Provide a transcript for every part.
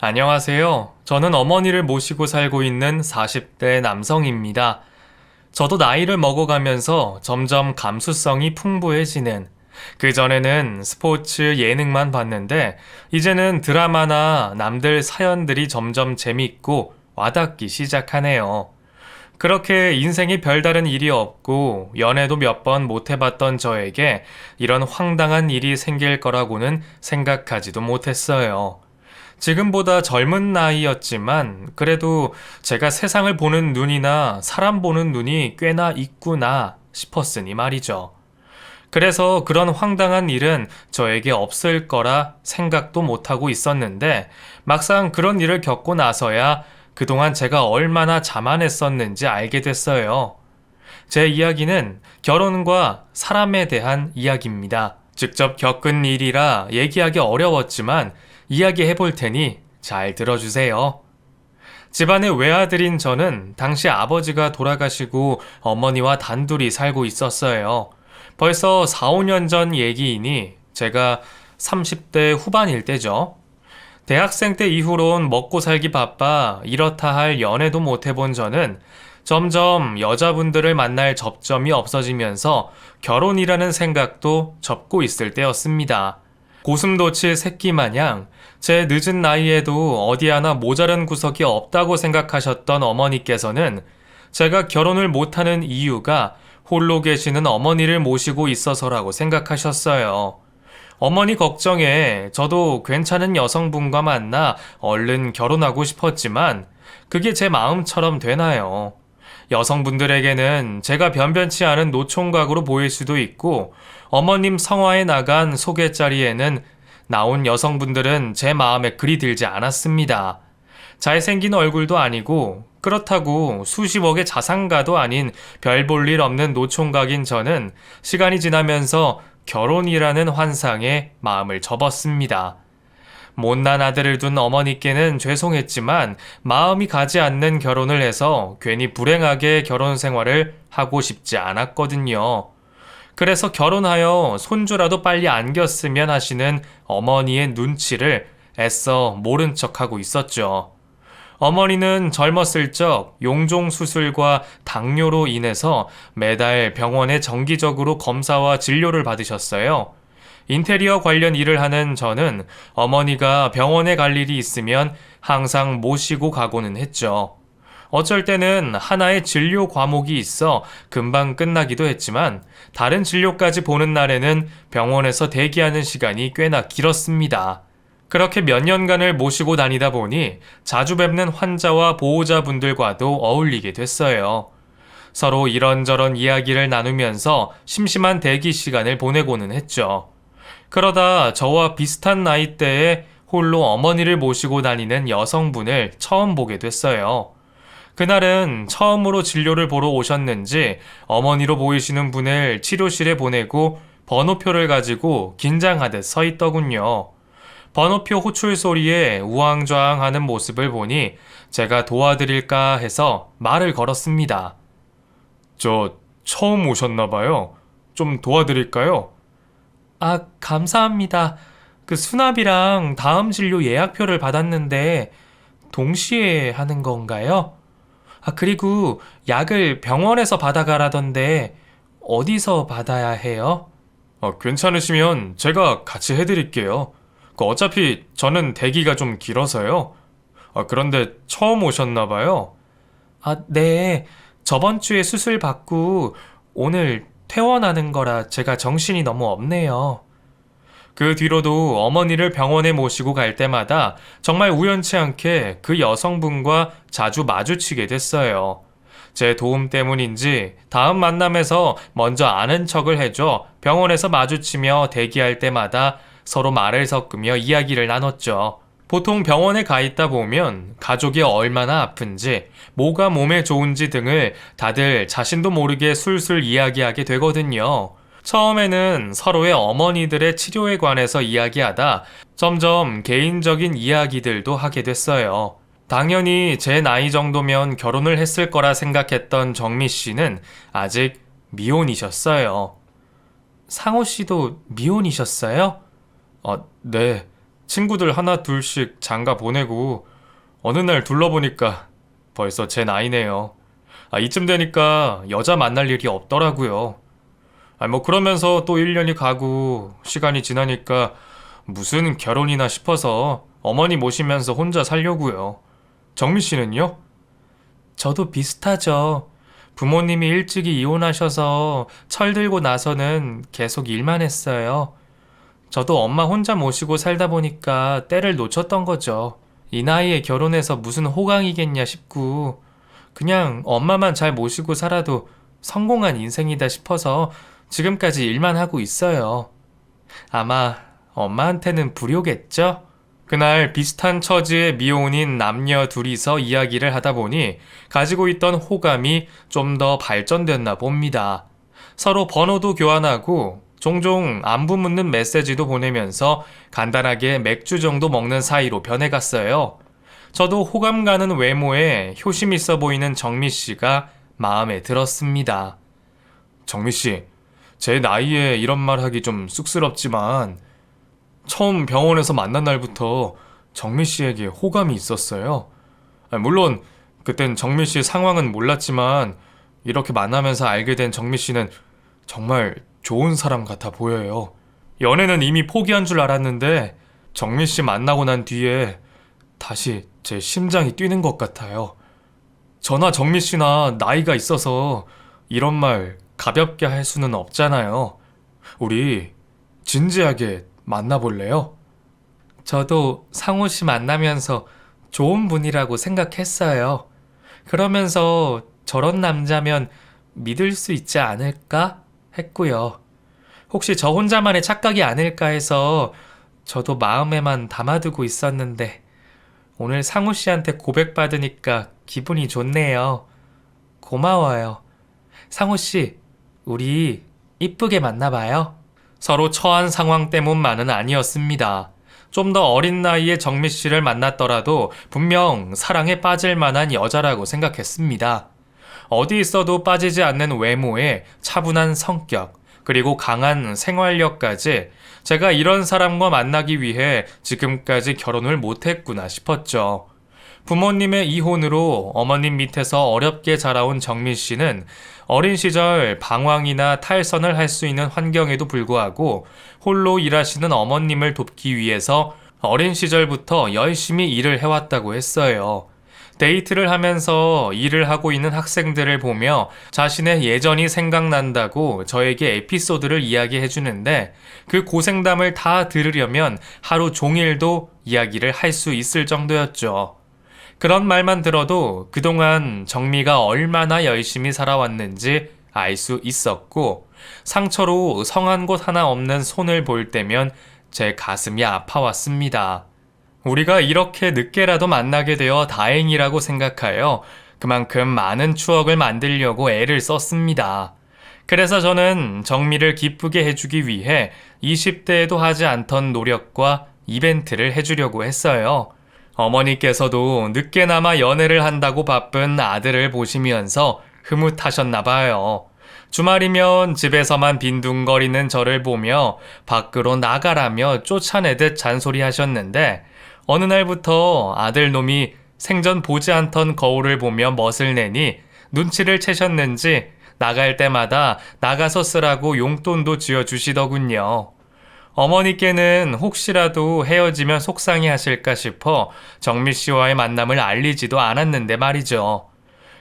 안녕하세요. 저는 어머니를 모시고 살고 있는 40대 남성입니다. 저도 나이를 먹어가면서 점점 감수성이 풍부해지는, 그전에는 스포츠 예능만 봤는데, 이제는 드라마나 남들 사연들이 점점 재밌고 와닿기 시작하네요. 그렇게 인생에 별다른 일이 없고 연애도 몇 번 못 해봤던 저에게 이런 황당한 일이 생길 거라고는 생각하지도 못했어요. 지금보다 젊은 나이였지만 그래도 제가 세상을 보는 눈이나 사람 보는 눈이 꽤나 있구나 싶었으니 말이죠. 그래서 그런 황당한 일은 저에게 없을 거라 생각도 못하고 있었는데 막상 그런 일을 겪고 나서야 그동안 제가 얼마나 자만했었는지 알게 됐어요. 제 이야기는 결혼과 사람에 대한 이야기입니다. 직접 겪은 일이라 얘기하기 어려웠지만 이야기해 볼 테니 잘 들어주세요. 집안의 외아들인 저는 당시 아버지가 돌아가시고 어머니와 단둘이 살고 있었어요. 벌써 4, 5년 전 얘기이니 제가 30대 후반일 때죠. 대학생 때 이후론 먹고 살기 바빠 이렇다 할 연애도 못 해본 저는 점점 여자분들을 만날 접점이 없어지면서 결혼이라는 생각도 접고 있을 때였습니다. 고슴도치 새끼 마냥 제 늦은 나이에도 어디 하나 모자란 구석이 없다고 생각하셨던 어머니께서는 제가 결혼을 못하는 이유가 홀로 계시는 어머니를 모시고 있어서라고 생각하셨어요. 어머니 걱정에 저도 괜찮은 여성분과 만나 얼른 결혼하고 싶었지만 그게 제 마음처럼 되나요? 여성분들에게는 제가 변변치 않은 노총각으로 보일 수도 있고 어머님 성화에 나간 소개자리에는 나온 여성분들은 제 마음에 그리 들지 않았습니다. 잘생긴 얼굴도 아니고 그렇다고 수십억의 자산가도 아닌 별 볼 일 없는 노총각인 저는 시간이 지나면서 결혼이라는 환상에 마음을 접었습니다. 못난 아들을 둔 어머니께는 죄송했지만 마음이 가지 않는 결혼을 해서 괜히 불행하게 결혼 생활을 하고 싶지 않았거든요. 그래서 결혼하여 손주라도 빨리 안겼으면 하시는 어머니의 눈치를 애써 모른 척하고 있었죠. 어머니는 젊었을 적 용종 수술과 당뇨로 인해서 매달 병원에 정기적으로 검사와 진료를 받으셨어요. 인테리어 관련 일을 하는 저는 어머니가 병원에 갈 일이 있으면 항상 모시고 가고는 했죠. 어쩔 때는 하나의 진료 과목이 있어 금방 끝나기도 했지만 다른 진료까지 보는 날에는 병원에서 대기하는 시간이 꽤나 길었습니다. 그렇게 몇 년간을 모시고 다니다 보니 자주 뵙는 환자와 보호자분들과도 어울리게 됐어요. 서로 이런저런 이야기를 나누면서 심심한 대기 시간을 보내고는 했죠. 그러다 저와 비슷한 나이대에 홀로 어머니를 모시고 다니는 여성분을 처음 보게 됐어요. 그날은 처음으로 진료를 보러 오셨는지 어머니로 보이시는 분을 치료실에 보내고 번호표를 가지고 긴장하듯 서 있더군요. 번호표 호출 소리에 우왕좌왕하는 모습을 보니 제가 도와드릴까 해서 말을 걸었습니다. 저 처음 오셨나봐요. 좀 도와드릴까요? 아, 감사합니다. 그 수납이랑 다음 진료 예약표를 받았는데 동시에 하는 건가요? 아, 그리고 약을 병원에서 받아가라던데 어디서 받아야 해요? 괜찮으시면 제가 같이 해드릴게요. 어차피 저는 대기가 좀 길어서요. 그런데 처음 오셨나봐요. 아, 네. 저번 주에 수술 받고 오늘 퇴원하는 거라 제가 정신이 너무 없네요. 그 뒤로도 어머니를 병원에 모시고 갈 때마다 정말 우연치 않게 그 여성분과 자주 마주치게 됐어요. 제 도움 때문인지 다음 만남에서 먼저 아는 척을 해줘 병원에서 마주치며 대기할 때마다 서로 말을 섞으며 이야기를 나눴죠. 보통 병원에 가 있다 보면 가족이 얼마나 아픈지, 뭐가 몸에 좋은지 등을 다들 자신도 모르게 술술 이야기하게 되거든요. 처음에는 서로의 어머니들의 치료에 관해서 이야기하다 점점 개인적인 이야기들도 하게 됐어요. 당연히 제 나이 정도면 결혼을 했을 거라 생각했던 정미 씨는 아직 미혼이셨어요. 상호 씨도 미혼이셨어요? 네. 친구들 하나 둘씩 장가 보내고 어느 날 둘러보니까 벌써 제 나이네요. 이쯤 되니까 여자 만날 일이 없더라고요. 뭐 그러면서 또 1년이 가고 시간이 지나니까 무슨 결혼이나 싶어서 어머니 모시면서 혼자 살려고요. 정미 씨는요? 저도 비슷하죠. 부모님이 일찍이 이혼하셔서 철들고 나서는 계속 일만 했어요. 저도 엄마 혼자 모시고 살다 보니까 때를 놓쳤던 거죠. 이 나이에 결혼해서 무슨 호강이겠냐 싶고, 그냥 엄마만 잘 모시고 살아도 성공한 인생이다 싶어서 지금까지 일만 하고 있어요. 아마 엄마한테는 불효겠죠? 그날 비슷한 처지의 미혼인 남녀 둘이서 이야기를 하다 보니 가지고 있던 호감이 좀 더 발전됐나 봅니다. 서로 번호도 교환하고 종종 안부 묻는 메시지도 보내면서 간단하게 맥주 정도 먹는 사이로 변해갔어요. 저도 호감 가는 외모에 효심 있어 보이는 정미 씨가 마음에 들었습니다. 정미 씨, 제 나이에 이런 말 하기 좀 쑥스럽지만 처음 병원에서 만난 날부터 정미 씨에게 호감이 있었어요. 물론 그땐 정미 씨 상황은 몰랐지만 이렇게 만나면서 알게 된 정미 씨는 정말 좋은 사람 같아 보여요. 연애는 이미 포기한 줄 알았는데 정미 씨 만나고 난 뒤에 다시 제 심장이 뛰는 것 같아요. 저나 정미 씨나 나이가 있어서 이런 말 가볍게 할 수는 없잖아요. 우리 진지하게 만나볼래요? 저도 상호 씨 만나면서 좋은 분이라고 생각했어요. 그러면서 저런 남자면 믿을 수 있지 않을까 했고요. 혹시 저 혼자만의 착각이 아닐까 해서 저도 마음에만 담아두고 있었는데 오늘 상호 씨한테 고백받으니까 기분이 좋네요. 고마워요. 상호 씨, 우리 이쁘게 만나봐요. 서로 처한 상황 때문만은 아니었습니다. 좀 더 어린 나이에 정미 씨를 만났더라도 분명 사랑에 빠질 만한 여자라고 생각했습니다. 어디 있어도 빠지지 않는 외모에 차분한 성격, 그리고 강한 생활력까지 제가 이런 사람과 만나기 위해 지금까지 결혼을 못했구나 싶었죠. 부모님의 이혼으로 어머님 밑에서 어렵게 자라온 정민 씨는 어린 시절 방황이나 탈선을 할 수 있는 환경에도 불구하고 홀로 일하시는 어머님을 돕기 위해서 어린 시절부터 열심히 일을 해왔다고 했어요. 데이트를 하면서 일을 하고 있는 학생들을 보며 자신의 예전이 생각난다고 저에게 에피소드를 이야기해 주는데 그 고생담을 다 들으려면 하루 종일도 이야기를 할 수 있을 정도였죠. 그런 말만 들어도 그동안 정미가 얼마나 열심히 살아왔는지 알 수 있었고 상처로 성한 곳 하나 없는 손을 볼 때면 제 가슴이 아파왔습니다. 우리가 이렇게 늦게라도 만나게 되어 다행이라고 생각하여 그만큼 많은 추억을 만들려고 애를 썼습니다. 그래서 저는 정미를 기쁘게 해주기 위해 20대에도 하지 않던 노력과 이벤트를 해주려고 했어요. 어머니께서도 늦게나마 연애를 한다고 바쁜 아들을 보시면서 흐뭇하셨나봐요. 주말이면 집에서만 빈둥거리는 저를 보며 밖으로 나가라며 쫓아내듯 잔소리하셨는데 어느 날부터 아들놈이 생전 보지 않던 거울을 보며 멋을 내니 눈치를 채셨는지 나갈 때마다 나가서 쓰라고 용돈도 쥐어주시더군요. 어머니께는 혹시라도 헤어지면 속상해 하실까 싶어 정미 씨와의 만남을 알리지도 않았는데 말이죠.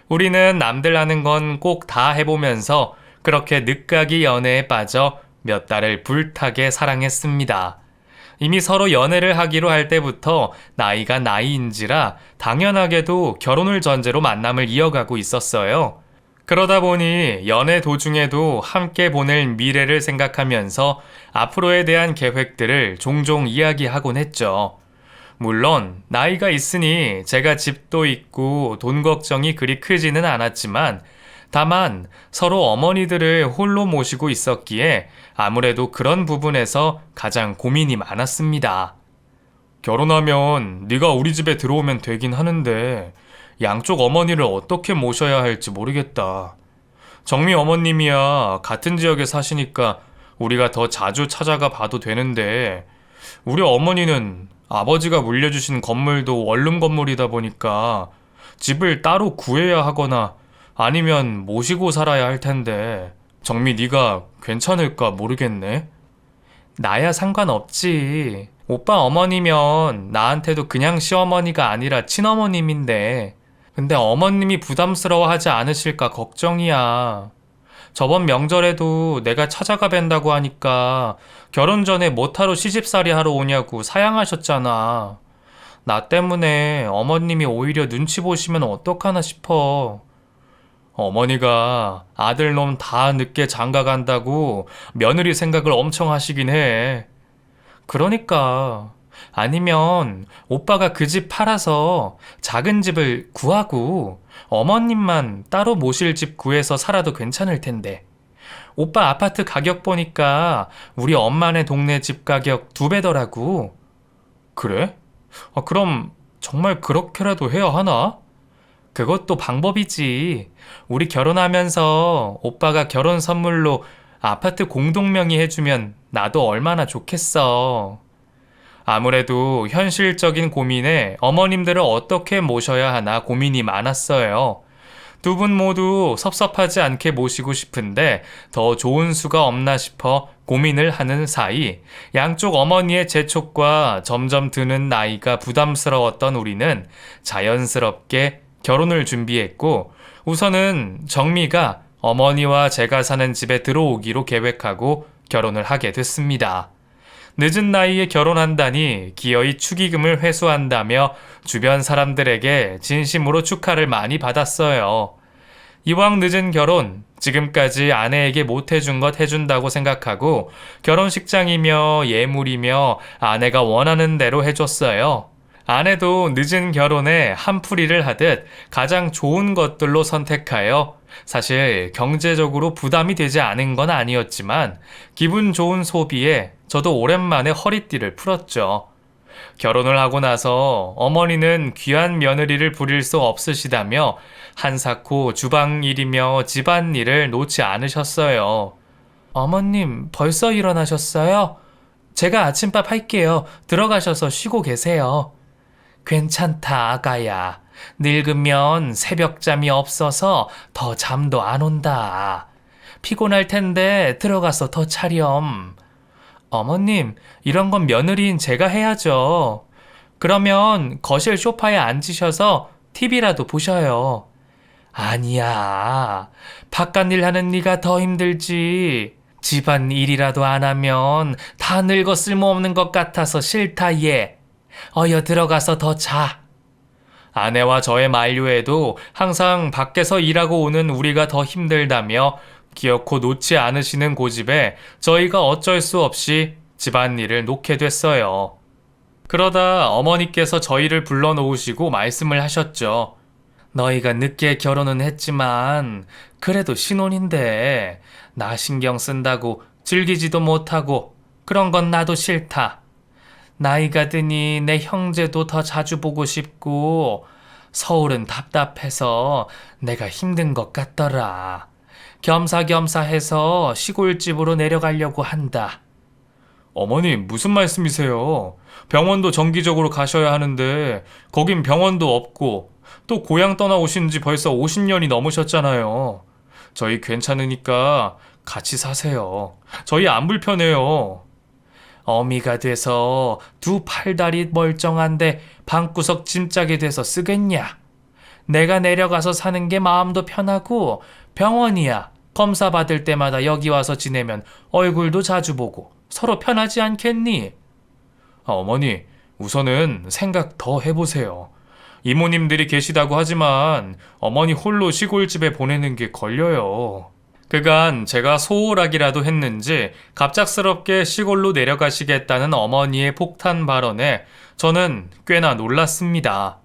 우리는 남들 하는 건 꼭 다 해보면서 그렇게 늦가기 연애에 빠져 몇 달을 불타게 사랑했습니다. 이미 서로 연애를 하기로 할 때부터 나이가 나이인지라 당연하게도 결혼을 전제로 만남을 이어가고 있었어요. 그러다 보니 연애 도중에도 함께 보낼 미래를 생각하면서 앞으로에 대한 계획들을 종종 이야기하곤 했죠. 물론 나이가 있으니 제가 집도 있고 돈 걱정이 그리 크지는 않았지만 다만 서로 어머니들을 홀로 모시고 있었기에 아무래도 그런 부분에서 가장 고민이 많았습니다. 결혼하면 네가 우리 집에 들어오면 되긴 하는데 양쪽 어머니를 어떻게 모셔야 할지 모르겠다. 정미 어머님이야 같은 지역에 사시니까 우리가 더 자주 찾아가 봐도 되는데 우리 어머니는 아버지가 물려주신 건물도 원룸 건물이다 보니까 집을 따로 구해야 하거나 아니면 모시고 살아야 할 텐데 정미 네가 괜찮을까 모르겠네. 나야 상관없지. 오빠 어머니면 나한테도 그냥 시어머니가 아니라 친어머님인데. 근데 어머님이 부담스러워하지 않으실까 걱정이야. 저번 명절에도 내가 찾아가 뵌다고 하니까 결혼 전에 뭐하러 시집살이 하러 오냐고 사양하셨잖아. 나 때문에 어머님이 오히려 눈치 보시면 어떡하나 싶어. 어머니가 아들놈 다 늦게 장가 간다고 며느리 생각을 엄청 하시긴 해. 그러니까 아니면 오빠가 그 집 팔아서 작은 집을 구하고 어머님만 따로 모실 집 구해서 살아도 괜찮을 텐데. 오빠 아파트 가격 보니까 우리 엄마네 동네 집 가격 2배더라고. 그래? 그럼 정말 그렇게라도 해야 하나? 그것도 방법이지. 우리 결혼하면서 오빠가 결혼 선물로 아파트 공동명의 해주면 나도 얼마나 좋겠어. 아무래도 현실적인 고민에 어머님들을 어떻게 모셔야 하나 고민이 많았어요. 두 분 모두 섭섭하지 않게 모시고 싶은데 더 좋은 수가 없나 싶어 고민을 하는 사이 양쪽 어머니의 재촉과 점점 드는 나이가 부담스러웠던 우리는 자연스럽게 결혼을 준비했고 우선은 정미가 어머니와 제가 사는 집에 들어오기로 계획하고 결혼을 하게 됐습니다. 늦은 나이에 결혼한다니 기어이 축의금을 회수한다며 주변 사람들에게 진심으로 축하를 많이 받았어요. 이왕 늦은 결혼, 지금까지 아내에게 못해준 것 해준다고 생각하고 결혼식장이며 예물이며 아내가 원하는 대로 해줬어요. 아내도 늦은 결혼에 한풀이를 하듯 가장 좋은 것들로 선택하여 사실 경제적으로 부담이 되지 않은 건 아니었지만 기분 좋은 소비에 저도 오랜만에 허리띠를 풀었죠. 결혼을 하고 나서 어머니는 귀한 며느리를 부릴 수 없으시다며 한사코 주방일이며 집안일을 놓지 않으셨어요. 어머님 벌써 일어나셨어요? 제가 아침밥 할게요. 들어가셔서 쉬고 계세요. 괜찮다 아가야. 늙으면 새벽잠이 없어서 더 잠도 안 온다. 피곤할 텐데 들어가서 더 차렴. 어머님, 이런 건 며느리인 제가 해야죠. 그러면 거실 소파에 앉으셔서 TV라도 보셔요. 아니야. 바깥일 하는 네가 더 힘들지. 집안일이라도 안 하면 다 늙어 쓸모없는 것 같아서 싫다 얘. 어여 들어가서 더 자. 아내와 저의 만류에도 항상 밖에서 일하고 오는 우리가 더 힘들다며 기어코 놓지 않으시는 고집에 저희가 어쩔 수 없이 집안일을 놓게 됐어요. 그러다 어머니께서 저희를 불러놓으시고 말씀을 하셨죠. 너희가 늦게 결혼은 했지만 그래도 신혼인데 나 신경 쓴다고 즐기지도 못하고 그런 건 나도 싫다. 나이가 드니 내 형제도 더 자주 보고 싶고 서울은 답답해서 내가 힘든 것 같더라. 겸사겸사 해서 시골집으로 내려가려고 한다. 어머니 무슨 말씀이세요? 병원도 정기적으로 가셔야 하는데 거긴 병원도 없고 또 고향 떠나오신 지 벌써 50년이 넘으셨잖아요. 저희 괜찮으니까 같이 사세요. 저희 안 불편해요. 어미가 돼서 두 팔다리 멀쩡한데 방구석 짐짝이 돼서 쓰겠냐? 내가 내려가서 사는 게 마음도 편하고 병원이야. 검사 받을 때마다 여기 와서 지내면 얼굴도 자주 보고 서로 편하지 않겠니? 어머니, 우선은 생각 더 해보세요. 이모님들이 계시다고 하지만 어머니 홀로 시골집에 보내는 게 걸려요. 그간 제가 소홀하기라도 했는지 갑작스럽게 시골로 내려가시겠다는 어머니의 폭탄 발언에 저는 꽤나 놀랐습니다.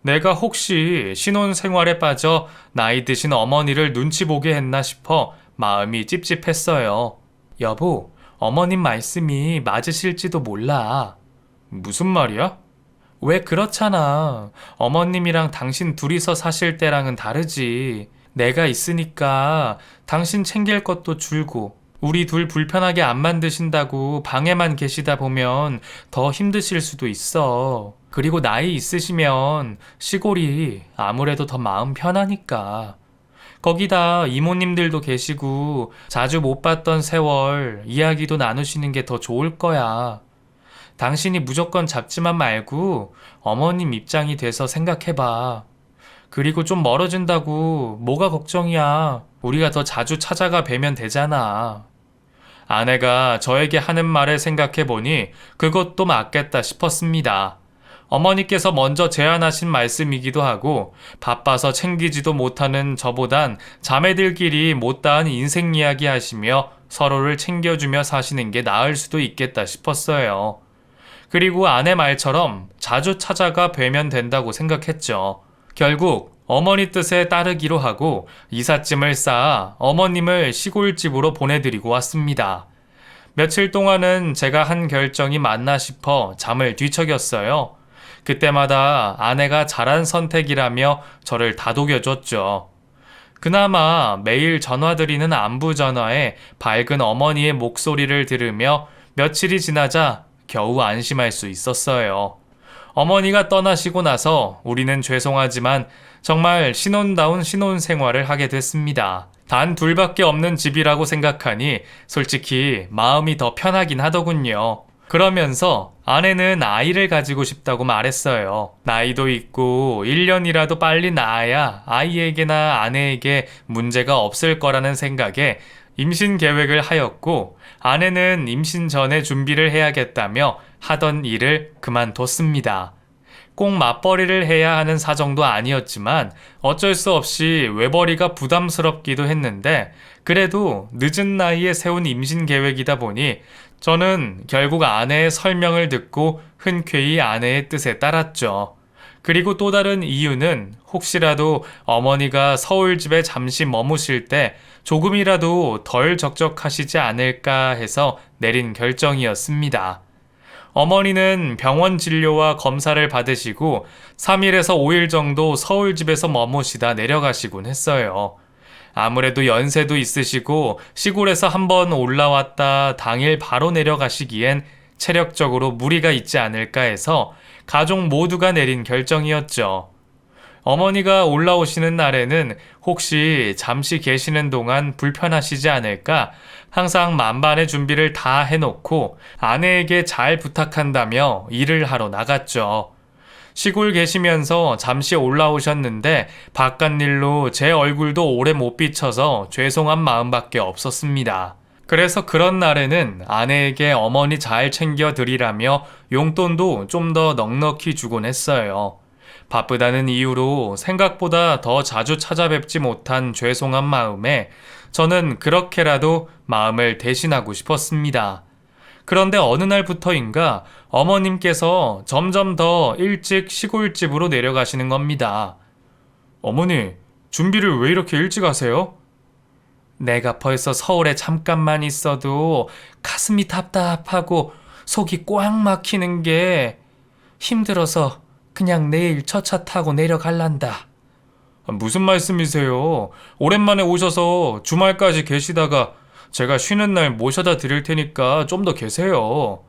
내가 혹시 신혼생활에 빠져 나이 드신 어머니를 눈치 보게 했나 싶어 마음이 찝찝했어요. 여보, 어머님 말씀이 맞으실지도 몰라. 무슨 말이야? 왜 그렇잖아. 어머님이랑 당신 둘이서 사실 때랑은 다르지. 내가 있으니까 당신 챙길 것도 줄고 우리 둘 불편하게 안 만드신다고 방에만 계시다 보면 더 힘드실 수도 있어. 그리고 나이 있으시면 시골이 아무래도 더 마음 편하니까. 거기다 이모님들도 계시고 자주 못 봤던 세월 이야기도 나누시는 게 더 좋을 거야. 당신이 무조건 잡지만 말고 어머님 입장이 돼서 생각해봐. 그리고 좀 멀어진다고 뭐가 걱정이야. 우리가 더 자주 찾아가 뵈면 되잖아. 아내가 저에게 하는 말을 생각해보니 그것도 맞겠다 싶었습니다. 어머니께서 먼저 제안하신 말씀이기도 하고 바빠서 챙기지도 못하는 저보단 자매들끼리 못다한 인생 이야기 하시며 서로를 챙겨주며 사시는 게 나을 수도 있겠다 싶었어요. 그리고 아내 말처럼 자주 찾아가 뵈면 된다고 생각했죠. 결국 어머니 뜻에 따르기로 하고 이삿짐을 쌓아 어머님을 시골집으로 보내드리고 왔습니다. 며칠 동안은 제가 한 결정이 맞나 싶어 잠을 뒤척였어요. 그때마다 아내가 잘한 선택이라며 저를 다독여줬죠. 그나마 매일 전화드리는 안부 전화에 밝은 어머니의 목소리를 들으며 며칠이 지나자 겨우 안심할 수 있었어요. 어머니가 떠나시고 나서 우리는 죄송하지만 정말 신혼다운 신혼 생활을 하게 됐습니다. 단 둘밖에 없는 집이라고 생각하니 솔직히 마음이 더 편하긴 하더군요. 그러면서 아내는 아이를 가지고 싶다고 말했어요. 나이도 있고 1년이라도 빨리 낳아야 아이에게나 아내에게 문제가 없을 거라는 생각에 임신 계획을 하였고 아내는 임신 전에 준비를 해야겠다며 하던 일을 그만뒀습니다. 꼭 맞벌이를 해야 하는 사정도 아니었지만 어쩔 수 없이 외벌이가 부담스럽기도 했는데 그래도 늦은 나이에 세운 임신 계획이다 보니 저는 결국 아내의 설명을 듣고 흔쾌히 아내의 뜻에 따랐죠. 그리고 또 다른 이유는 혹시라도 어머니가 서울집에 잠시 머무실 때 조금이라도 덜 적적하시지 않을까 해서 내린 결정이었습니다. 어머니는 병원 진료와 검사를 받으시고 3일에서 5일 정도 서울집에서 머무시다 내려가시곤 했어요. 아무래도 연세도 있으시고 시골에서 한번 올라왔다 당일 바로 내려가시기엔 체력적으로 무리가 있지 않을까 해서 가족 모두가 내린 결정이었죠. 어머니가 올라오시는 날에는 혹시 잠시 계시는 동안 불편하시지 않을까 항상 만반의 준비를 다 해놓고 아내에게 잘 부탁한다며 일을 하러 나갔죠. 시골 계시면서 잠시 올라오셨는데 바깥 일로 제 얼굴도 오래 못 비춰서 죄송한 마음밖에 없었습니다. 그래서 그런 날에는 아내에게 어머니 잘 챙겨드리라며 용돈도 좀 더 넉넉히 주곤 했어요. 바쁘다는 이유로 생각보다 더 자주 찾아뵙지 못한 죄송한 마음에 저는 그렇게라도 마음을 대신하고 싶었습니다. 그런데 어느 날부터인가 어머님께서 점점 더 일찍 시골집으로 내려가시는 겁니다. 어머니, 준비를 왜 이렇게 일찍 하세요? 내가 벌써 서울에 잠깐만 있어도 가슴이 답답하고 속이 꽉 막히는 게 힘들어서 그냥 내일 저 차 타고 내려갈란다. 무슨 말씀이세요? 오랜만에 오셔서 주말까지 계시다가 제가 쉬는 날 모셔다 드릴 테니까 좀 더 계세요.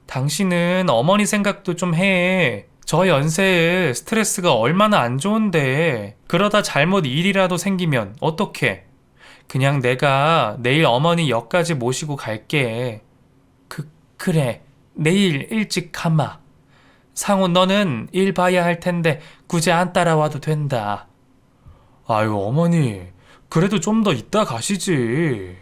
당신은 어머니 생각도 좀 해. 저 연세에 스트레스가 얼마나 안 좋은데 그러다 잘못 일이라도 생기면 어떡해? 그냥 내가 내일 어머니 역까지 모시고 갈게. 그래. 내일 일찍 가마. 상우 너는 일 봐야 할 텐데 굳이 안 따라와도 된다. 아유 어머니, 그래도 좀 더 이따 가시지.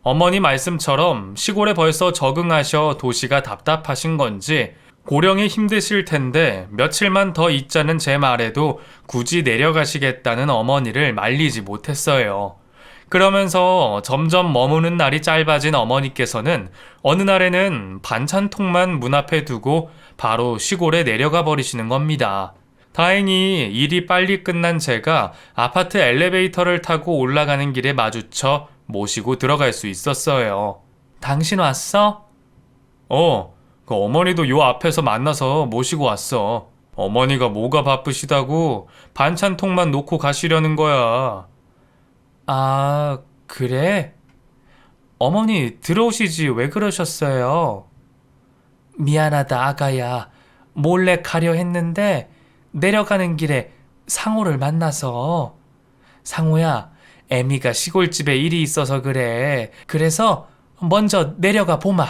어머니 말씀처럼 시골에 벌써 적응하셔 도시가 답답하신 건지 고령이 힘드실 텐데 며칠만 더 있자는 제 말에도 굳이 내려가시겠다는 어머니를 말리지 못했어요. 그러면서 점점 머무는 날이 짧아진 어머니께서는 어느 날에는 반찬통만 문 앞에 두고 바로 시골에 내려가 버리시는 겁니다. 다행히 일이 빨리 끝난 제가 아파트 엘리베이터를 타고 올라가는 길에 마주쳐 모시고 들어갈 수 있었어요. 당신 왔어? 그 어머니도 요 앞에서 만나서 모시고 왔어. 어머니가 뭐가 바쁘시다고 반찬통만 놓고 가시려는 거야. 아, 그래? 어머니 들어오시지 왜 그러셨어요? 미안하다 아가야. 몰래 가려 했는데 내려가는 길에 상호를 만나서. 상호야, 애미가 시골집에 일이 있어서 그래. 그래서 먼저 내려가 보마.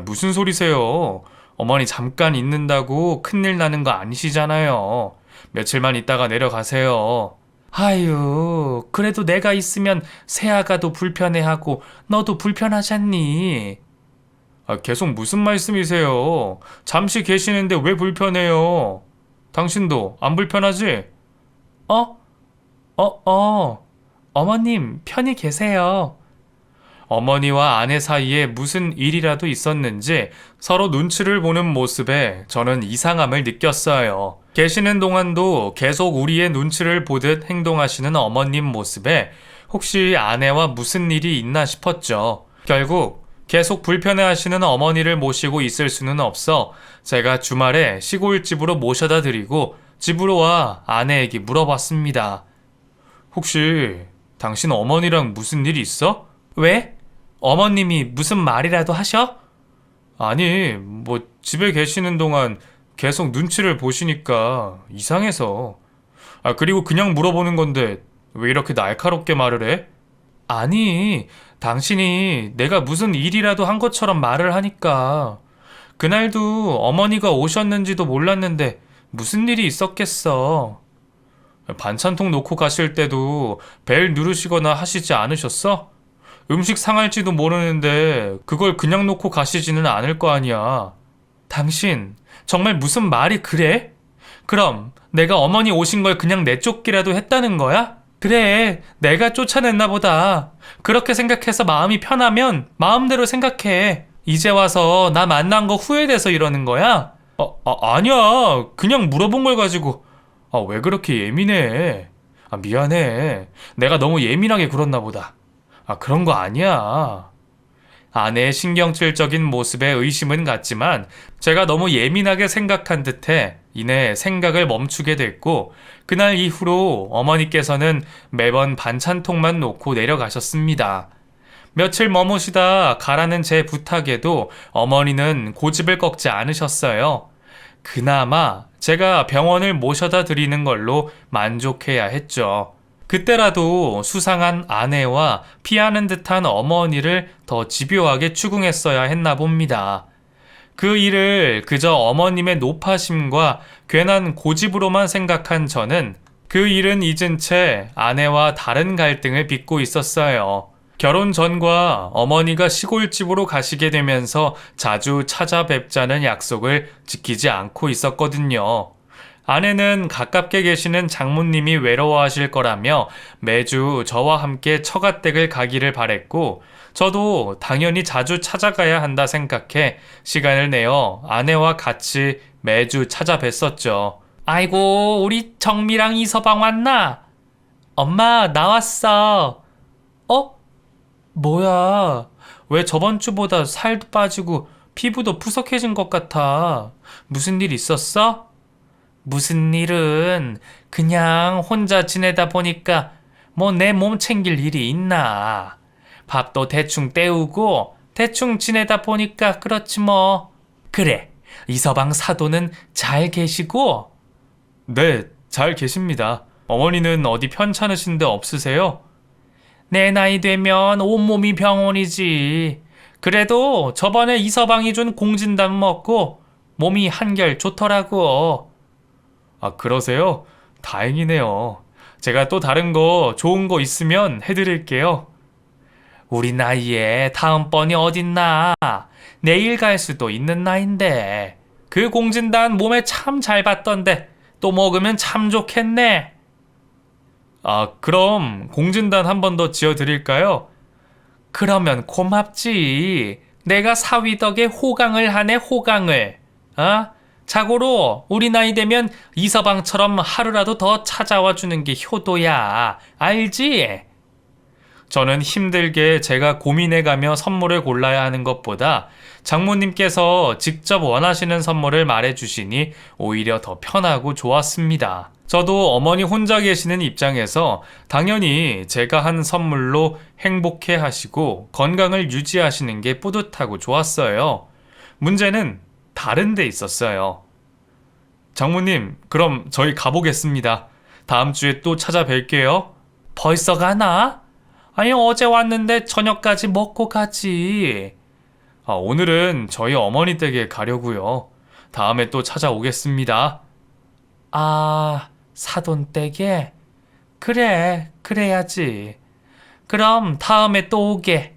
무슨 소리세요? 어머니 잠깐 있는다고 큰일 나는 거 아니시잖아요. 며칠만 있다가 내려가세요. 아유, 그래도 내가 있으면 새아가도 불편해하고 너도 불편하잖니. 계속 무슨 말씀이세요? 잠시 계시는데 왜 불편해요? 당신도 안 불편하지? 어? 어머님, 편히 계세요. 어머니와 아내 사이에 무슨 일이라도 있었는지 서로 눈치를 보는 모습에 저는 이상함을 느꼈어요. 계시는 동안도 계속 우리의 눈치를 보듯 행동하시는 어머님 모습에 혹시 아내와 무슨 일이 있나 싶었죠. 결국 계속 불편해하시는 어머니를 모시고 있을 수는 없어 제가 주말에 시골집으로 모셔다 드리고 집으로 와 아내에게 물어봤습니다. 혹시 당신 어머니랑 무슨 일이 있어? 왜? 어머님이 무슨 말이라도 하셔? 아니, 집에 계시는 동안 계속 눈치를 보시니까 이상해서. 그리고 그냥 물어보는 건데 왜 이렇게 날카롭게 말을 해? 아니, 당신이 내가 무슨 일이라도 한 것처럼 말을 하니까. 그날도 어머니가 오셨는지도 몰랐는데 무슨 일이 있었겠어. 반찬통 놓고 가실 때도 벨 누르시거나 하시지 않으셨어? 음식 상할지도 모르는데 그걸 그냥 놓고 가시지는 않을 거 아니야. 당신 정말 무슨 말이 그래? 그럼 내가 어머니 오신 걸 그냥 내쫓기라도 했다는 거야? 그래, 내가 쫓아냈나 보다. 그렇게 생각해서 마음이 편하면 마음대로 생각해. 이제 와서 나 만난 거 후회돼서 이러는 거야? 아니야. 그냥 물어본 걸 가지고. 왜 그렇게 예민해? 미안해. 내가 너무 예민하게 굴었나 보다. 그런 거 아니야. 아내의 신경질적인 모습에 의심은 갔지만 제가 너무 예민하게 생각한 듯해 이내 생각을 멈추게 됐고 그날 이후로 어머니께서는 매번 반찬통만 놓고 내려가셨습니다. 며칠 머무시다 가라는 제 부탁에도 어머니는 고집을 꺾지 않으셨어요. 그나마 제가 병원을 모셔다 드리는 걸로 만족해야 했죠. 그때라도 수상한 아내와 피하는 듯한 어머니를 더 집요하게 추궁했어야 했나 봅니다. 그 일을 그저 어머님의 노파심과 괜한 고집으로만 생각한 저는 그 일은 잊은 채 아내와 다른 갈등을 빚고 있었어요. 결혼 전과 어머니가 시골집으로 가시게 되면서 자주 찾아뵙자는 약속을 지키지 않고 있었거든요. 아내는 가깝게 계시는 장모님이 외로워하실 거라며 매주 저와 함께 처가댁을 가기를 바랬고 저도 당연히 자주 찾아가야 한다 생각해 시간을 내어 아내와 같이 매주 찾아뵀었죠. 아이고, 우리 정미랑 이서방 왔나? 엄마, 나왔어. 뭐야? 왜 저번 주보다 살도 빠지고 피부도 푸석해진 것 같아? 무슨 일 있었어? 무슨 일은 그냥 혼자 지내다 보니까 내 몸 챙길 일이 있나. 밥도 대충 때우고 대충 지내다 보니까 그렇지 뭐. 그래, 이서방 사도는 잘 계시고? 네, 잘 계십니다. 어머니는 어디 편찮으신 데 없으세요? 내 나이 되면 온몸이 병원이지. 그래도 저번에 이서방이 준 공진단 먹고 몸이 한결 좋더라고. 그러세요? 다행이네요. 제가 또 다른 거 좋은 거 있으면 해드릴게요. 우리 나이에 다음번이 어딨나. 내일 갈 수도 있는 나이인데. 그 공진단 몸에 참 잘 받던데 또 먹으면 참 좋겠네. 그럼 공진단 한 번 더 지어드릴까요? 그러면 고맙지. 내가 사위 덕에 호강을 하네, 호강을. 자고로 우리 나이 되면 이서방처럼 하루라도 더 찾아와 주는 게 효도야. 알지? 저는 힘들게 제가 고민해가며 선물을 골라야 하는 것보다 장모님께서 직접 원하시는 선물을 말해주시니 오히려 더 편하고 좋았습니다. 저도 어머니 혼자 계시는 입장에서 당연히 제가 한 선물로 행복해 하시고 건강을 유지하시는 게 뿌듯하고 좋았어요. 문제는 다른 데 있었어요. 장모님, 그럼 저희 가보겠습니다. 다음 주에 또 찾아뵐게요. 벌써 가나? 아니, 어제 왔는데 저녁까지 먹고 가지. 오늘은 저희 어머니 댁에 가려고요. 다음에 또 찾아오겠습니다. 아, 사돈 댁에? 그래, 그래야지. 그럼 다음에 또 오게.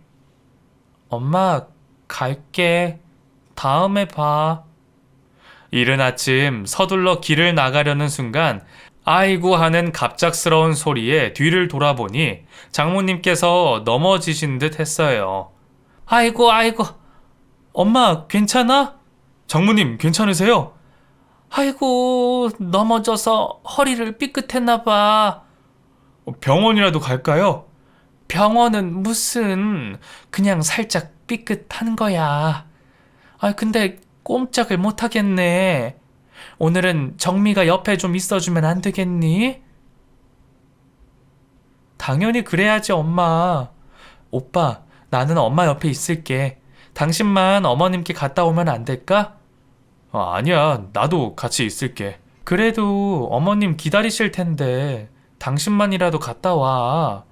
엄마, 갈게. 다음에 봐. 이른 아침 서둘러 길을 나가려는 순간 아이고 하는 갑작스러운 소리에 뒤를 돌아보니 장모님께서 넘어지신 듯 했어요. 아이고, 아이고. 엄마, 괜찮아? 장모님, 괜찮으세요? 아이고, 넘어져서 허리를 삐끗했나 봐. 병원이라도 갈까요? 병원은 무슨, 그냥 살짝 삐끗한 거야. 근데 꼼짝을 못 하겠네. 오늘은 정미가 옆에 좀 있어주면 안 되겠니? 당연히 그래야지, 엄마. 오빠, 나는 엄마 옆에 있을게. 당신만 어머님께 갔다 오면 안 될까? 아니야, 나도 같이 있을게. 그래도 어머님 기다리실 텐데 당신만이라도 갔다 와.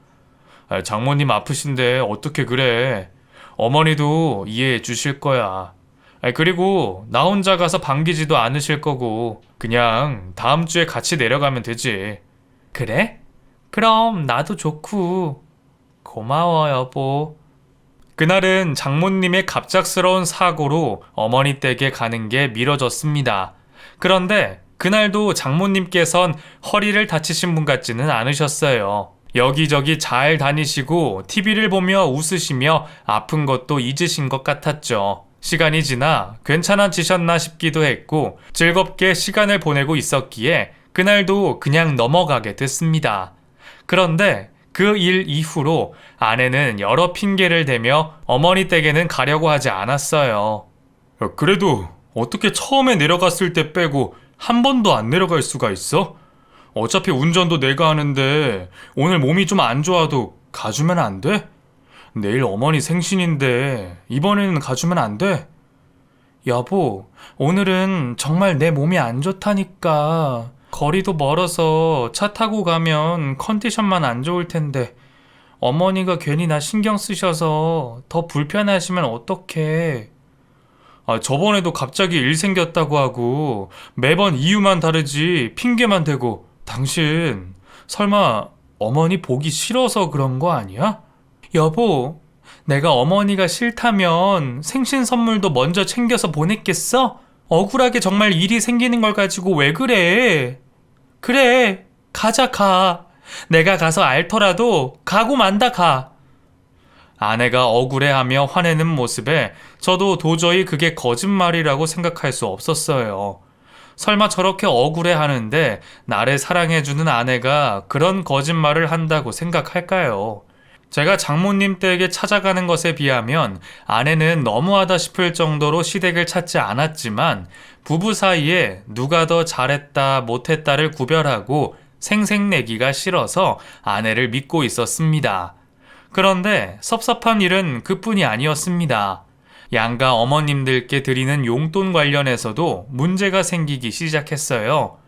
장모님 아프신데 어떻게 그래? 어머니도 이해해 주실 거야. 그리고 나 혼자 가서 반기지도 않으실 거고 그냥 다음 주에 같이 내려가면 되지. 그래? 그럼 나도 좋고. 고마워, 여보. 그날은 장모님의 갑작스러운 사고로 어머니 댁에 가는 게 미뤄졌습니다. 그런데 그날도 장모님께선 허리를 다치신 분 같지는 않으셨어요. 여기저기 잘 다니시고 TV를 보며 웃으시며 아픈 것도 잊으신 것 같았죠. 시간이 지나 괜찮아지셨나 싶기도 했고 즐겁게 시간을 보내고 있었기에 그날도 그냥 넘어가게 됐습니다. 그런데 그 일 이후로 아내는 여러 핑계를 대며 어머니 댁에는 가려고 하지 않았어요. 그래도 어떻게 처음에 내려갔을 때 빼고 한 번도 안 내려갈 수가 있어? 어차피 운전도 내가 하는데 오늘 몸이 좀 안 좋아도 가주면 안 돼? 내일 어머니 생신인데 이번에는 가주면 안 돼? 여보, 오늘은 정말 내 몸이 안 좋다니까. 거리도 멀어서 차 타고 가면 컨디션만 안 좋을 텐데 어머니가 괜히 나 신경 쓰셔서 더 불편해하시면 어떡해. 저번에도 갑자기 일 생겼다고 하고 매번 이유만 다르지 핑계만 대고 당신 설마 어머니 보기 싫어서 그런 거 아니야? 여보, 내가 어머니가 싫다면 생신 선물도 먼저 챙겨서 보냈겠어? 억울하게 정말 일이 생기는 걸 가지고 왜 그래? 그래, 가자, 가. 내가 가서 앓더라도 가고 만다, 가. 아내가 억울해하며 화내는 모습에 저도 도저히 그게 거짓말이라고 생각할 수 없었어요. 설마 저렇게 억울해하는데 나를 사랑해주는 아내가 그런 거짓말을 한다고 생각할까요? 제가 장모님 댁에 찾아가는 것에 비하면 아내는 너무하다 싶을 정도로 시댁을 찾지 않았지만 부부 사이에 누가 더 잘했다 못했다를 구별하고 생색내기가 싫어서 아내를 믿고 있었습니다. 그런데 섭섭한 일은 그뿐이 아니었습니다. 양가 어머님들께 드리는 용돈 관련해서도 문제가 생기기 시작했어요.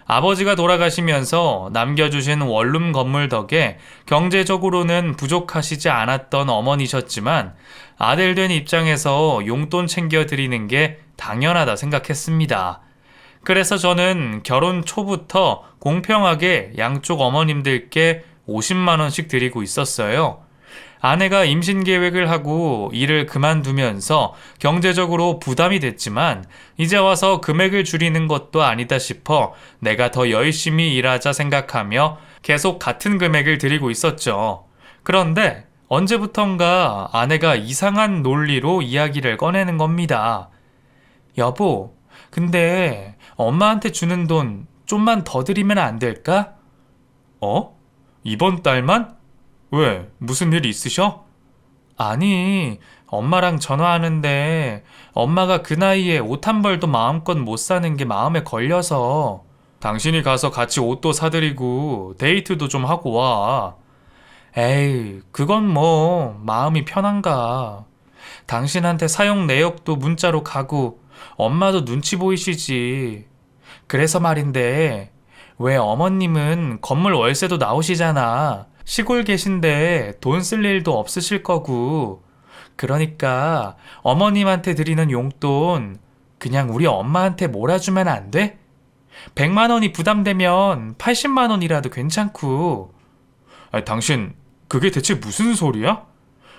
아버지가 돌아가시면서 남겨주신 원룸 건물 덕에 경제적으로는 부족하시지 않았던 어머니셨지만 아들 된 입장에서 용돈 챙겨드리는 게 당연하다 생각했습니다. 그래서 저는 결혼 초부터 공평하게 양쪽 어머님들께 50만 원씩 드리고 있었어요. 아내가 임신 계획을 하고 일을 그만두면서 경제적으로 부담이 됐지만 이제 와서 금액을 줄이는 것도 아니다 싶어 내가 더 열심히 일하자 생각하며 계속 같은 금액을 드리고 있었죠. 그런데 언제부턴가 아내가 이상한 논리로 이야기를 꺼내는 겁니다. 여보, 근데 엄마한테 주는 돈 좀만 더 드리면 안 될까? 이번 달만? 왜? 무슨 일 있으셔? 아니, 엄마랑 전화하는데 엄마가 그 나이에 옷 한 벌도 마음껏 못 사는 게 마음에 걸려서. 당신이 가서 같이 옷도 사드리고 데이트도 좀 하고 와. 에이, 그건 뭐 마음이 편한가. 당신한테 사용 내역도 문자로 가고 엄마도 눈치 보이시지. 그래서 말인데 왜 어머님은 건물 월세도 나오시잖아. 시골 계신데 돈 쓸 일도 없으실 거고. 그러니까 어머님한테 드리는 용돈 그냥 우리 엄마한테 몰아주면 안 돼? 100만 원이 부담되면 80만 원이라도 괜찮고. 아니, 당신 그게 대체 무슨 소리야?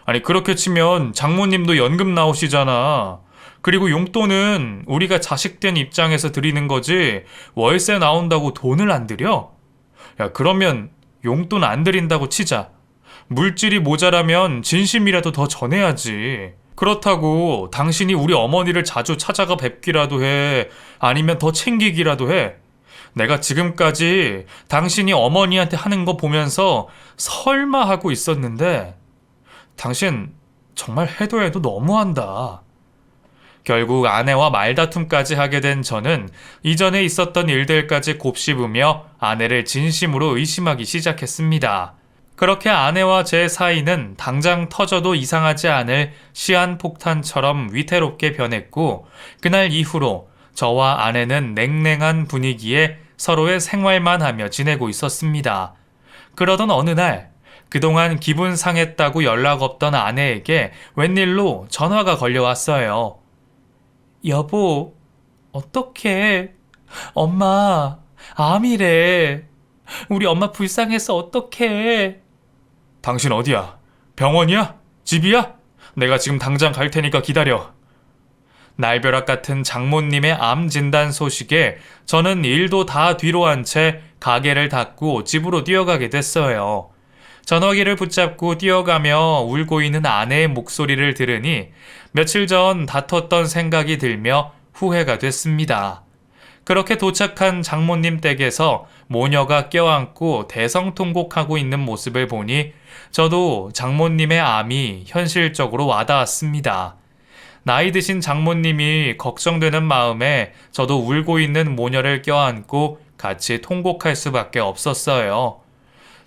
아니, 그렇게 치면 장모님도 연금 나오시잖아. 그리고 용돈은 우리가 자식된 입장에서 드리는 거지 월세 나온다고 돈을 안 드려? 야, 그러면 용돈 안 드린다고 치자. 물질이 모자라면 진심이라도 더 전해야지. 그렇다고 당신이 우리 어머니를 자주 찾아가 뵙기라도 해. 아니면 더 챙기기라도 해. 내가 지금까지 당신이 어머니한테 하는 거 보면서 설마 하고 있었는데 당신 정말 해도 해도 너무한다. 결국 아내와 말다툼까지 하게 된 저는 이전에 있었던 일들까지 곱씹으며 아내를 진심으로 의심하기 시작했습니다. 그렇게 아내와 제 사이는 당장 터져도 이상하지 않을 시한폭탄처럼 위태롭게 변했고, 그날 이후로 저와 아내는 냉랭한 분위기에 서로의 생활만 하며 지내고 있었습니다. 그러던 어느 날 그동안 기분 상했다고 연락 없던 아내에게 웬일로 전화가 걸려왔어요. 여보, 어떡해. 엄마, 암이래. 우리 엄마 불쌍해서 어떡해. 당신 어디야? 병원이야? 집이야? 내가 지금 당장 갈 테니까 기다려. 날벼락 같은 장모님의 암 진단 소식에 저는 일도 다 뒤로 한 채 가게를 닫고 집으로 뛰어가게 됐어요. 전화기를 붙잡고 뛰어가며 울고 있는 아내의 목소리를 들으니 며칠 전 다퉜던 생각이 들며 후회가 됐습니다. 그렇게 도착한 장모님 댁에서 모녀가 껴안고 대성통곡하고 있는 모습을 보니 저도 장모님의 암이 현실적으로 와닿았습니다. 나이 드신 장모님이 걱정되는 마음에 저도 울고 있는 모녀를 껴안고 같이 통곡할 수밖에 없었어요.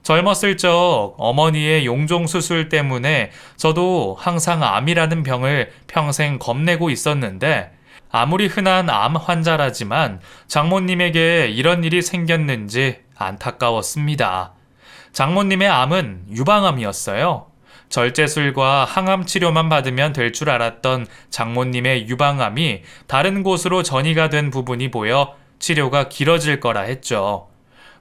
젊었을 적 어머니의 용종수술 때문에 저도 항상 암이라는 병을 평생 겁내고 있었는데 아무리 흔한 암 환자라지만 장모님에게 이런 일이 생겼는지 안타까웠습니다. 장모님의 암은 유방암이었어요. 절제술과 항암 치료만 받으면 될 줄 알았던 장모님의 유방암이 다른 곳으로 전이가 된 부분이 보여 치료가 길어질 거라 했죠.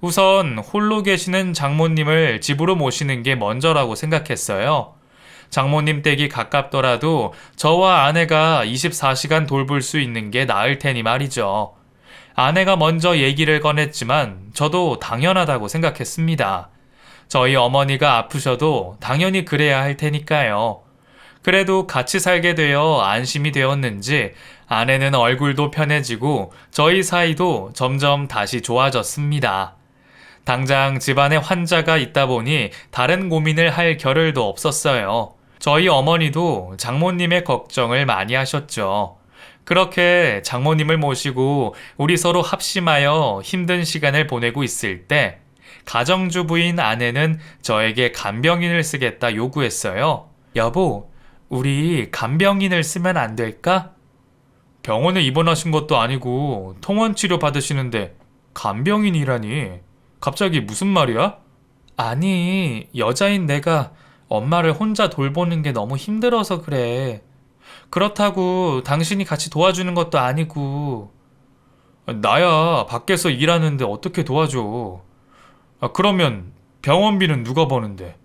우선 홀로 계시는 장모님을 집으로 모시는 게 먼저라고 생각했어요. 장모님 댁이 가깝더라도 저와 아내가 24시간 돌볼 수 있는 게 나을 테니 말이죠. 아내가 먼저 얘기를 꺼냈지만 저도 당연하다고 생각했습니다. 저희 어머니가 아프셔도 당연히 그래야 할 테니까요. 그래도 같이 살게 되어 안심이 되었는지 아내는 얼굴도 편해지고 저희 사이도 점점 다시 좋아졌습니다. 당장 집안에 환자가 있다 보니 다른 고민을 할 겨를도 없었어요. 저희 어머니도 장모님의 걱정을 많이 하셨죠. 그렇게 장모님을 모시고 우리 서로 합심하여 힘든 시간을 보내고 있을 때 가정주부인 아내는 저에게 간병인을 쓰겠다 요구했어요. 여보, 우리 간병인을 쓰면 안 될까? 병원에 입원하신 것도 아니고 통원치료 받으시는데 간병인이라니. 갑자기 무슨 말이야? 아니, 여자인 내가 엄마를 혼자 돌보는 게 너무 힘들어서 그래. 그렇다고 당신이 같이 도와주는 것도 아니고. 나야 밖에서 일하는데 어떻게 도와줘. 그러면 병원비는 누가 버는데?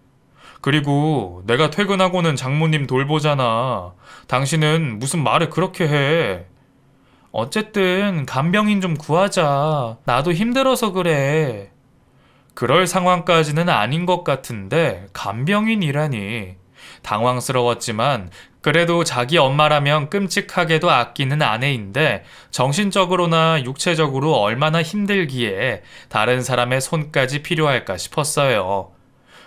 그리고 내가 퇴근하고는 장모님 돌보잖아. 당신은 무슨 말을 그렇게 해. 어쨌든 간병인 좀 구하자. 나도 힘들어서 그래. 그럴 상황까지는 아닌 것 같은데 간병인이라니. 당황스러웠지만 그래도 자기 엄마라면 끔찍하게도 아끼는 아내인데 정신적으로나 육체적으로 얼마나 힘들기에 다른 사람의 손까지 필요할까 싶었어요.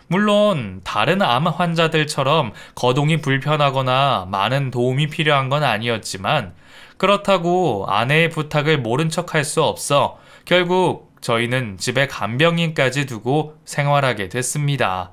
물론 다른 암 환자들처럼 거동이 불편하거나 많은 도움이 필요한 건 아니었지만 그렇다고 아내의 부탁을 모른 척 할 수 없어 결국 저희는 집에 간병인까지 두고 생활하게 됐습니다.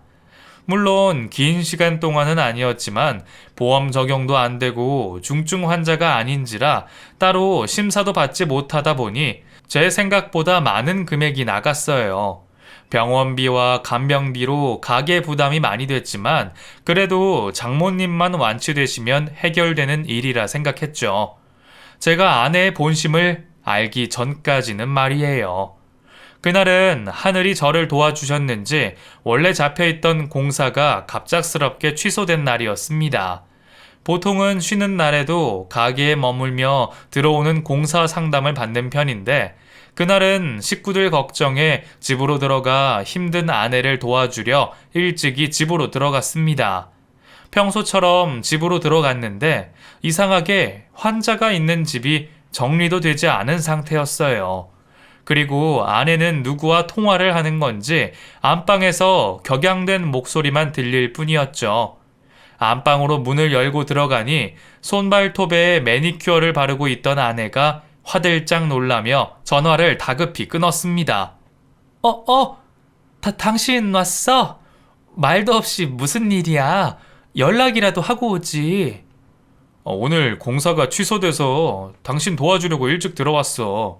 물론 긴 시간 동안은 아니었지만 보험 적용도 안 되고 중증 환자가 아닌지라 따로 심사도 받지 못하다 보니 제 생각보다 많은 금액이 나갔어요. 병원비와 간병비로 가계 부담이 많이 됐지만 그래도 장모님만 완치되시면 해결되는 일이라 생각했죠. 제가 아내의 본심을 알기 전까지는 말이에요. 그날은 하늘이 저를 도와주셨는지 원래 잡혀있던 공사가 갑작스럽게 취소된 날이었습니다. 보통은 쉬는 날에도 가게에 머물며 들어오는 공사 상담을 받는 편인데 그날은 식구들 걱정에 집으로 들어가 힘든 아내를 도와주려 일찍이 집으로 들어갔습니다. 평소처럼 집으로 들어갔는데 이상하게 환자가 있는 집이 정리도 되지 않은 상태였어요. 그리고 아내는 누구와 통화를 하는 건지 안방에서 격양된 목소리만 들릴 뿐이었죠. 안방으로 문을 열고 들어가니 손발톱에 매니큐어를 바르고 있던 아내가 화들짝 놀라며 전화를 다급히 끊었습니다. 당신 왔어? 말도 없이 무슨 일이야? 연락이라도 하고 오지. 오늘 공사가 취소돼서 당신 도와주려고 일찍 들어왔어.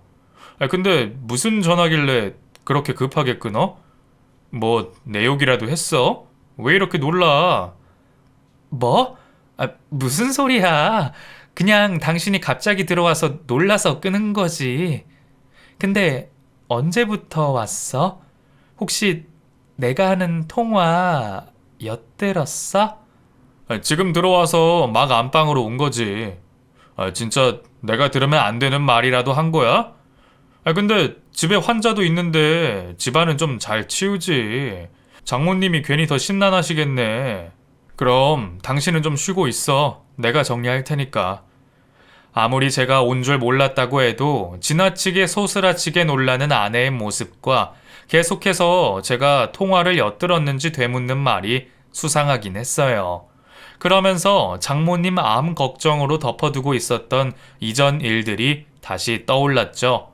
근데 무슨 전화길래 그렇게 급하게 끊어? 뭐 내 욕이라도 했어? 왜 이렇게 놀라? 뭐? 무슨 소리야? 그냥 당신이 갑자기 들어와서 놀라서 끊은 거지. 근데 언제부터 왔어? 혹시 내가 하는 통화 엿들었어? 지금 들어와서 막 안방으로 온 거지. 진짜 내가 들으면 안 되는 말이라도 한 거야? 근데 집에 환자도 있는데 집안은 좀 잘 치우지. 장모님이 괜히 더 심란하시겠네. 그럼 당신은 좀 쉬고 있어. 내가 정리할 테니까. 아무리 제가 온 줄 몰랐다고 해도 지나치게 소스라치게 놀라는 아내의 모습과 계속해서 제가 통화를 엿들었는지 되묻는 말이 수상하긴 했어요. 그러면서 장모님 암 걱정으로 덮어두고 있었던 이전 일들이 다시 떠올랐죠.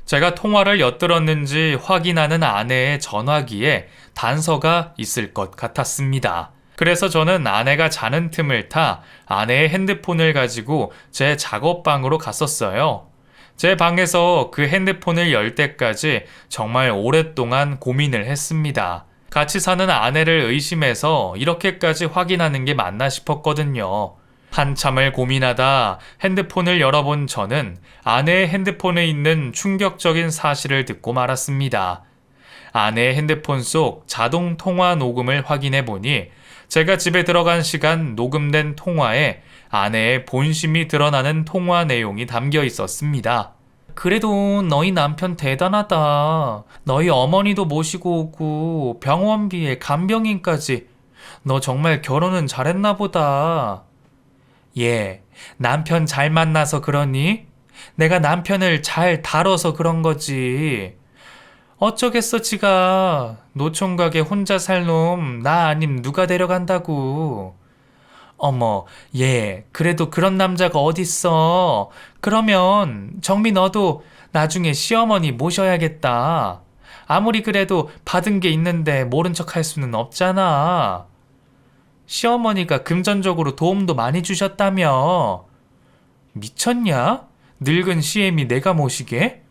제가 통화를 엿들었는지 확인하는 아내의 전화기에 단서가 있을 것 같았습니다. 그래서 저는 아내가 자는 틈을 타 아내의 핸드폰을 가지고 제 작업방으로 갔었어요. 제 방에서 그 핸드폰을 열 때까지 정말 오랫동안 고민을 했습니다. 같이 사는 아내를 의심해서 이렇게까지 확인하는 게 맞나 싶었거든요. 한참을 고민하다 핸드폰을 열어본 저는 아내의 핸드폰에 있는 충격적인 사실을 듣고 말았습니다. 아내의 핸드폰 속 자동 통화 녹음을 확인해 보니 제가 집에 들어간 시간 녹음된 통화에 아내의 본심이 드러나는 통화 내용이 담겨 있었습니다. 그래도 너희 남편 대단하다. 너희 어머니도 모시고 오고 병원비에 간병인까지. 너 정말 결혼은 잘했나 보다. 예, 남편 잘 만나서 그러니? 내가 남편을 잘 다뤄서 그런 거지. 어쩌겠어, 지가. 노총각에 혼자 살 놈, 나 아님 누가 데려간다고. 어머, 예, 그래도 그런 남자가 어딨어. 그러면 정미 너도 나중에 시어머니 모셔야겠다. 아무리 그래도 받은 게 있는데 모른 척 할 수는 없잖아. 시어머니가 금전적으로 도움도 많이 주셨다며. 미쳤냐? 늙은 시애미 내가 모시게?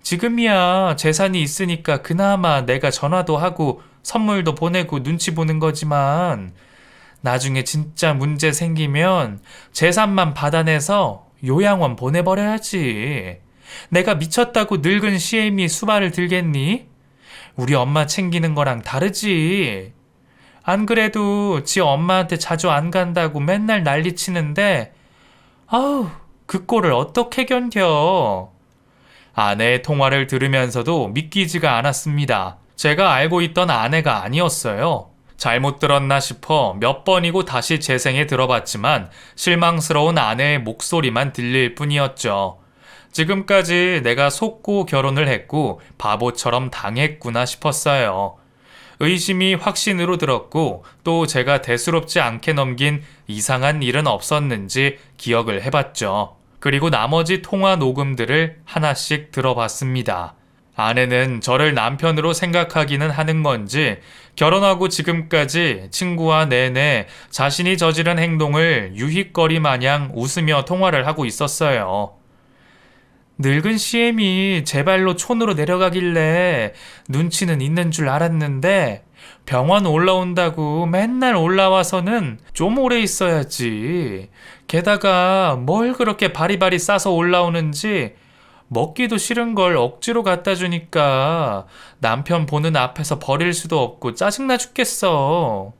지금이야 재산이 있으니까 그나마 내가 전화도 하고 선물도 보내고 눈치 보는 거지만 나중에 진짜 문제 생기면 재산만 받아내서 요양원 보내버려야지. 내가 미쳤다고 늙은 시애미 수발을 들겠니? 우리 엄마 챙기는 거랑 다르지. 안 그래도 지 엄마한테 자주 안 간다고 맨날 난리치는데 아우 그 꼴을 어떻게 견뎌. 아내의 통화를 들으면서도 믿기지가 않았습니다. 제가 알고 있던 아내가 아니었어요. 잘못 들었나 싶어 몇 번이고 다시 재생해 들어봤지만 실망스러운 아내의 목소리만 들릴 뿐이었죠. 지금까지 내가 속고 결혼을 했고 바보처럼 당했구나 싶었어요. 의심이 확신으로 들었고 또 제가 대수롭지 않게 넘긴 이상한 일은 없었는지 기억을 해봤죠. 그리고 나머지 통화 녹음들을 하나씩 들어봤습니다. 아내는 저를 남편으로 생각하기는 하는 건지 결혼하고 지금까지 친구와 내내 자신이 저지른 행동을 유희거리 마냥 웃으며 통화를 하고 있었어요. 늙은 CM이 제 발로 촌으로 내려가길래 눈치는 있는 줄 알았는데 병원 올라온다고 맨날 올라와서는 좀 오래 있어야지. 게다가 뭘 그렇게 바리바리 싸서 올라오는지 먹기도 싫은 걸 억지로 갖다 주니까 남편 보는 앞에서 버릴 수도 없고 짜증나 죽겠어.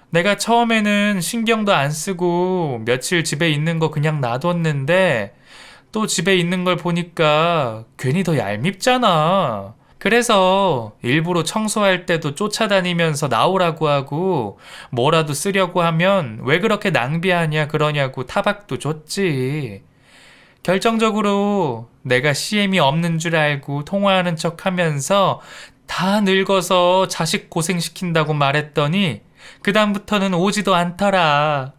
내가 처음에는 신경도 안 쓰고 며칠 집에 있는 거 그냥 놔뒀는데 또 집에 있는 걸 보니까 괜히 더 얄밉잖아. 그래서 일부러 청소할 때도 쫓아다니면서 나오라고 하고 뭐라도 쓰려고 하면 왜 그렇게 낭비하냐 그러냐고 타박도 줬지. 결정적으로 내가 CM이 없는 줄 알고 통화하는 척 하면서 다 늙어서 자식 고생시킨다고 말했더니 그다음부터는 오지도 않더라.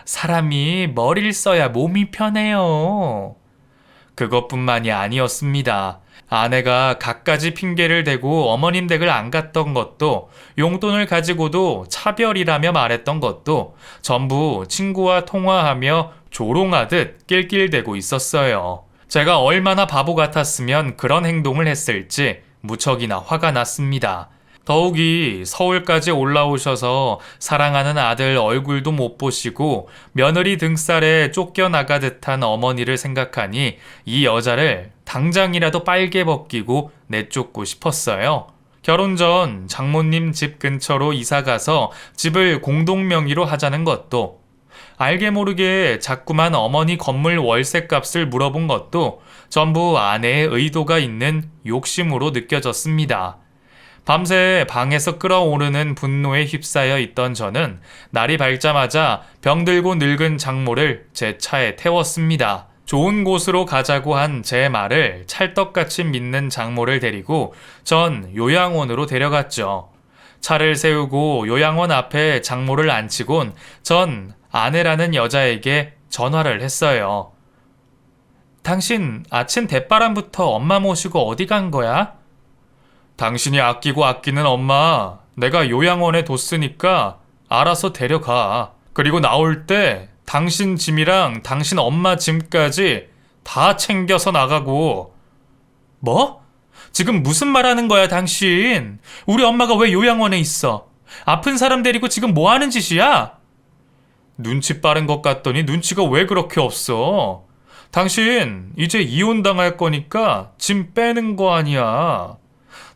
사람이 머리를 써야 몸이 편해요. 그것뿐만이 아니었습니다. 아내가 갖가지 핑계를 대고 어머님 댁을 안 갔던 것도, 용돈을 가지고도 차별이라며 말했던 것도 전부 친구와 통화하며 조롱하듯 낄낄대고 있었어요. 제가 얼마나 바보 같았으면 그런 행동을 했을지 무척이나 화가 났습니다. 더욱이 서울까지 올라오셔서 사랑하는 아들 얼굴도 못 보시고 며느리 등살에 쫓겨나가 듯한 어머니를 생각하니 이 여자를 당장이라도 빨개 벗기고 내쫓고 싶었어요. 결혼 전 장모님 집 근처로 이사가서 집을 공동 명의로 하자는 것도, 알게 모르게 자꾸만 어머니 건물 월세값을 물어본 것도 전부 아내의 의도가 있는 욕심으로 느껴졌습니다. 밤새 방에서 끓어오르는 분노에 휩싸여 있던 저는 날이 밝자마자 병들고 늙은 장모를 제 차에 태웠습니다. 좋은 곳으로 가자고 한 제 말을 찰떡같이 믿는 장모를 데리고 전 요양원으로 데려갔죠. 차를 세우고 요양원 앞에 장모를 앉히곤 전 아내라는 여자에게 전화를 했어요. 당신 아침 대바람부터 엄마 모시고 어디 간 거야? 당신이 아끼고 아끼는 엄마, 내가 요양원에 뒀으니까 알아서 데려가. 그리고 나올 때 당신 짐이랑 당신 엄마 짐까지 다 챙겨서 나가고. 뭐? 지금 무슨 말 하는 거야, 당신? 우리 엄마가 왜 요양원에 있어? 아픈 사람 데리고 지금 뭐 하는 짓이야? 눈치 빠른 것 같더니 눈치가 왜 그렇게 없어? 당신 이제 이혼당할 거니까 짐 빼는 거 아니야.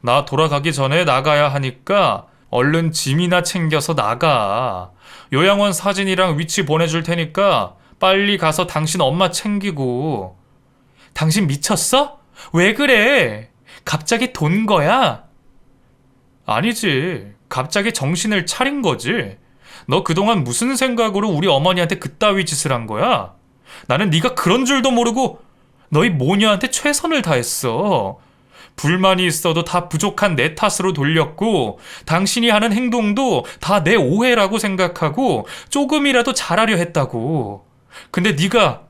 나 돌아가기 전에 나가야 하니까 얼른 짐이나 챙겨서 나가. 요양원 사진이랑 위치 보내줄 테니까 빨리 가서 당신 엄마 챙기고. 당신 미쳤어? 왜 그래? 갑자기 돈 거야? 아니지. 갑자기 정신을 차린 거지. 너 그동안 무슨 생각으로 우리 어머니한테 그따위 짓을 한 거야? 나는 네가 그런 줄도 모르고 너희 모녀한테 최선을 다했어. 불만이 있어도 다 부족한 내 탓으로 돌렸고 당신이 하는 행동도 다 내 오해라고 생각하고 조금이라도 잘하려 했다고. 근데 네가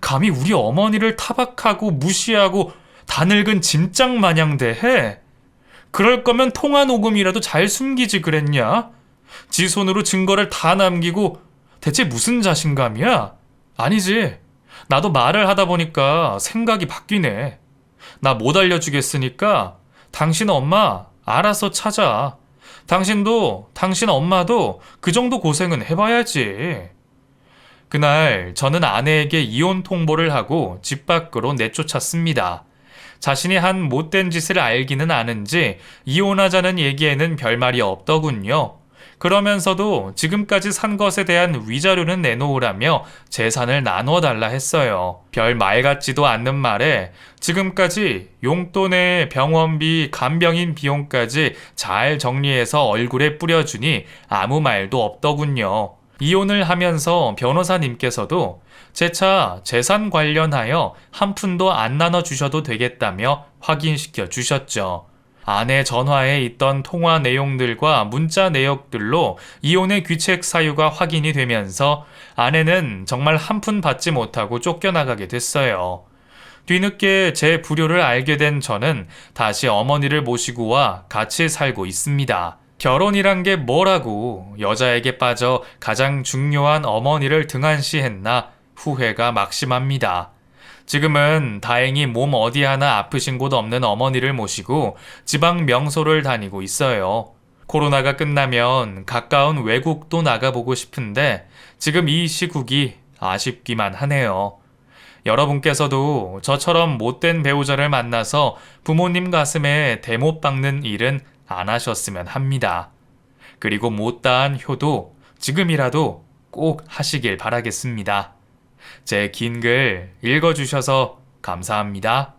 감히 우리 어머니를 타박하고 무시하고 다 늙은 짐짝 마냥 대해? 그럴 거면 통화 녹음이라도 잘 숨기지 그랬냐? 지 손으로 증거를 다 남기고 대체 무슨 자신감이야? 아니지. 나도 말을 하다 보니까 생각이 바뀌네. 나 못 알려주겠으니까 당신 엄마 알아서 찾아. 당신도 당신 엄마도 그 정도 고생은 해봐야지. 그날 저는 아내에게 이혼 통보를 하고 집 밖으로 내쫓았습니다. 자신이 한 못된 짓을 알기는 아는지 이혼하자는 얘기에는 별말이 없더군요. 그러면서도 지금까지 산 것에 대한 위자료는 내놓으라며 재산을 나눠 달라 했어요. 별 말 같지도 않는 말에 지금까지 용돈에 병원비, 간병인 비용까지 잘 정리해서 얼굴에 뿌려주니 아무 말도 없더군요. 이혼을 하면서 변호사님께서도 제 차 재산 관련하여 한 푼도 안 나눠주셔도 되겠다며 확인시켜 주셨죠. 아내 전화에 있던 통화 내용들과 문자 내역들로 이혼의 귀책 사유가 확인이 되면서 아내는 정말 한 푼 받지 못하고 쫓겨나가게 됐어요. 뒤늦게 제 불효를 알게 된 저는 다시 어머니를 모시고 와 같이 살고 있습니다. 결혼이란 게 뭐라고 여자에게 빠져 가장 중요한 어머니를 등한시했나 후회가 막심합니다. 지금은 다행히 몸 어디 하나 아프신 곳 없는 어머니를 모시고 지방 명소를 다니고 있어요. 코로나가 끝나면 가까운 외국도 나가보고 싶은데 지금 이 시국이 아쉽기만 하네요. 여러분께서도 저처럼 못된 배우자를 만나서 부모님 가슴에 대못 박는 일은 안 하셨으면 합니다. 그리고 못다한 효도 지금이라도 꼭 하시길 바라겠습니다. 제 긴 글 읽어주셔서 감사합니다.